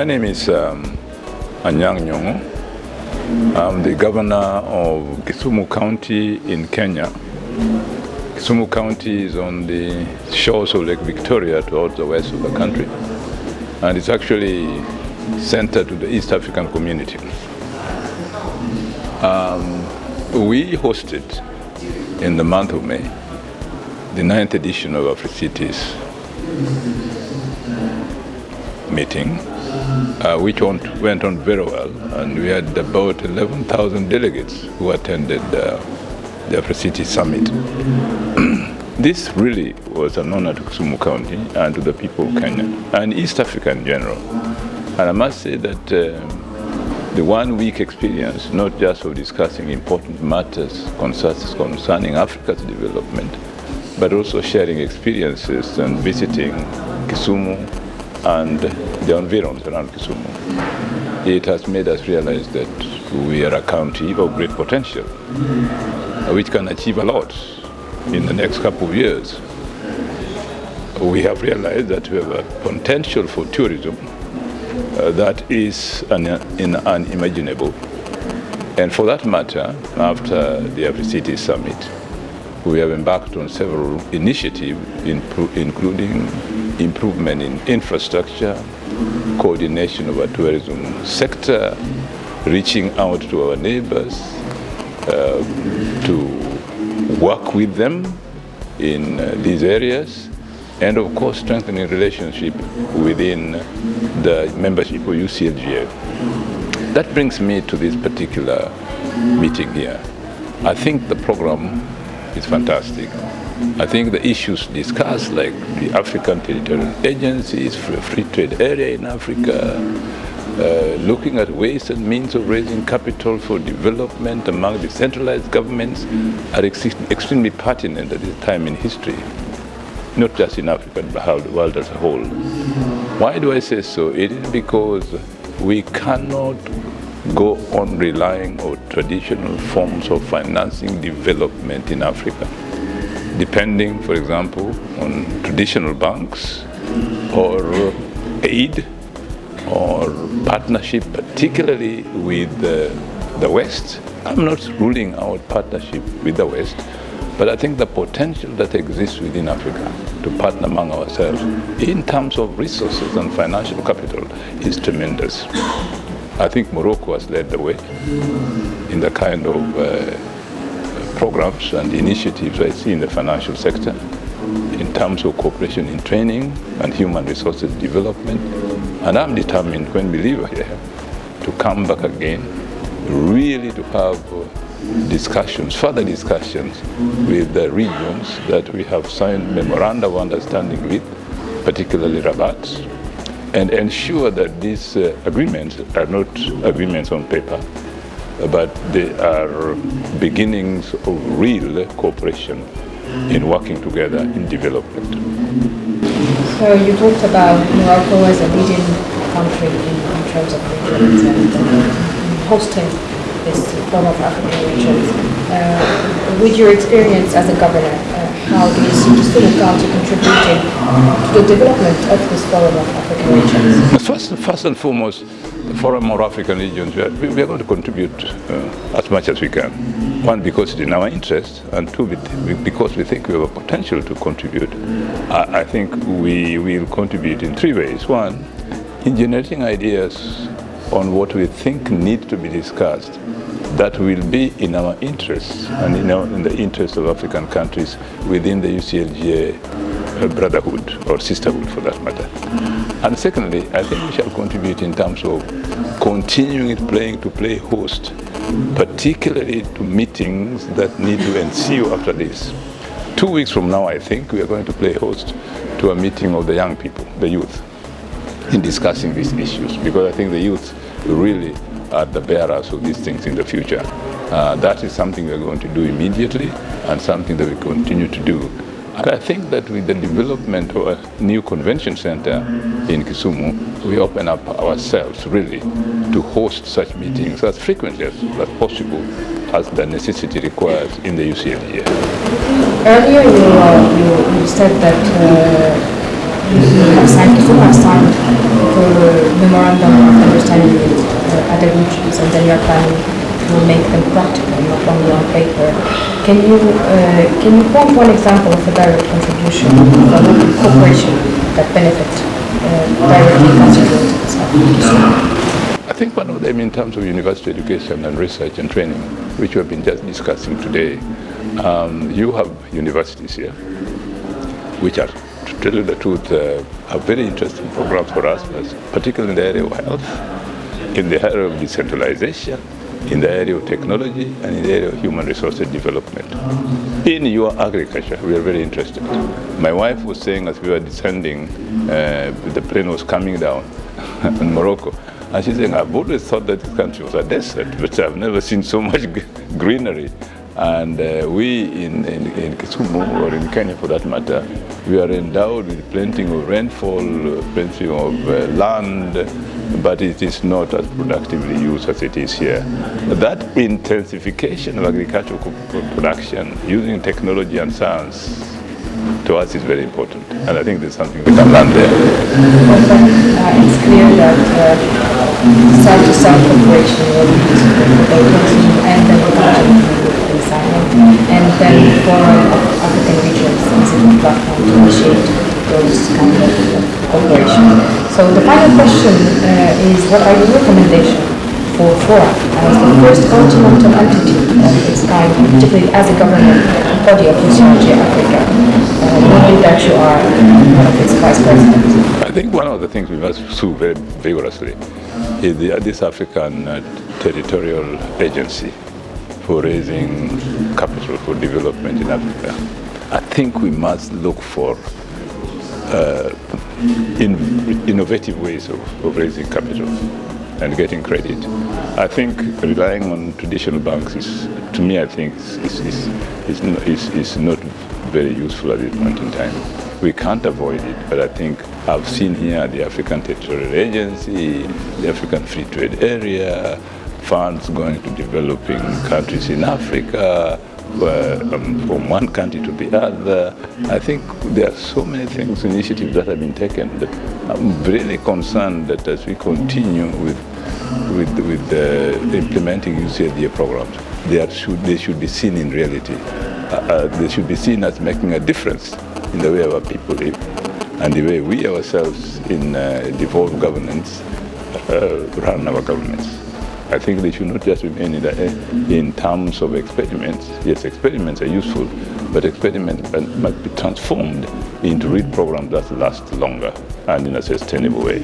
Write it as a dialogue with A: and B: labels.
A: My name is Anyang Nyong'o. I'm the governor of Kisumu County in Kenya. Kisumu County is on the shores of Lake Victoria towards the west of the country, and it's actually centered to the East African community. We hosted in the month of May the 9th edition of AfriCities meeting, which went on very well, and we had about 11,000 delegates who attended the AfriCities Summit. This really was an honor to Kisumu County and to the people of Kenya and East Africa in general. And I must say that the 1 week experience, not just of discussing important matters concerning Africa's development, but also sharing experiences and visiting Kisumu and the environs around Kisumu, it has made us realize that we are a county of great potential, which can achieve a lot in the next couple of years. We have realized that we have a potential for tourism that is unimaginable. And for that matter, after the AfriCities Summit, we have embarked on several initiatives, including improvement in infrastructure, coordination of our tourism sector, reaching out to our neighbors to work with them in these areas, and of course strengthening relationship within the membership of UCLGA. That brings me to this particular meeting here. I think the program is fantastic. I think the issues discussed, like the African Territorial Agencies, free trade area in Africa, looking at ways and means of raising capital for development among decentralized governments, are extremely pertinent at this time in history, not just in Africa, but the world as a whole. Why do I say so? It is because we cannot go on relying on traditional forms of financing development in Africa, depending, for example, on traditional banks or aid or partnership, particularly with the West. I'm not ruling out partnership with the West, but I think the potential that exists within Africa to partner among ourselves in terms of resources and financial capital is tremendous. I think Morocco has led the way in the kind of programs and initiatives I see in the financial sector in terms of cooperation in training and human resources development. And I'm determined, when we leave here, to come back again, really to have further discussions with the regions that we have signed memoranda of understanding with, particularly Rabat, and ensure that these agreements are not agreements on paper, but they are beginnings of real cooperation in working together in development.
B: So you talked about Morocco as a leading country in terms of regions and hosting this form of African regions. With your experience as a governor, how do you see Kisumu County contributing to the development of this forum of African regions?
A: First and foremost, the Forum of African Regions, we are going to contribute as much as we can. One, because it's in our interest, and two, because we think we have a potential to contribute. I think we will contribute in three ways. One, in generating ideas on what we think need to be discussed that will be in our interests and in the interest of African countries within the UCLGA brotherhood or sisterhood for that matter. And secondly, I think we shall contribute in terms of continuing to play host, particularly to meetings that need to ensue after this. 2 weeks from now, I think we are going to play host to a meeting of the young people, the youth, in discussing these issues, because I think the youth really are the bearers of these things in the future. That is something we're going to do immediately and something that we continue to do. And I think that with the development of a new convention center in Kisumu, we open up ourselves really to host such meetings as frequently as possible as the necessity requires in the UCLGA.
B: Earlier you said that Kisumu has signed for memorandum of understanding with other regions, and then you are planning to make them practical, not only on paper. Can you quote one example of a direct contribution of a local corporation that benefit directly constituents of Kisumu?
A: I think one of them in terms of university education and research and training, which we have been just discussing today. You have universities here, which are, to tell you the truth, are very interesting programs for us, particularly in the area of health, in the area of decentralization, in the area of technology, and in the area of human resources development. In your agriculture, we are very interested. My wife was saying as we were descending, the plane was coming down in Morocco, and she's saying, I've always thought that this country was a desert, but I've never seen so much greenery. And we in Kisumu, or in Kenya for that matter, we are endowed with plenty of rainfall, plenty of land, but it is not as productively used as it is here. That intensification of agricultural production using technology and science to us is very important, and I think there's something we can learn there.
B: It's clear that South-to-South cooperation will be and then and then for African regions is a platform to initiate those kind of cooperation. So the final question is, what are your recommendations for FORA as the first continental entity of its kind, particularly as a government body of UCLG Africa, knowing that you are one of its vice presidents?
A: I think one of the things we must pursue very vigorously is this African territorial agency for raising capital for development in Africa. I think we must look for innovative ways of raising capital and getting credit. I think relying on traditional banks is, to me, I think is not very useful at this point in time. We can't avoid it, but I think I've seen here the African Territorial Agency, the African Free Trade Area, funds going to developing countries in Africa, from one country to the other. I think there are so many things, initiatives that have been taken that I'm really concerned that as we continue with implementing UCLDA programs, they should be seen in reality. They should be seen as making a difference in the way our people live and the way we ourselves in devolved governance run our governments. I think they should not just remain in terms of experiments. Yes, experiments are useful, but experiments must be transformed into real programs that last longer and in a sustainable way.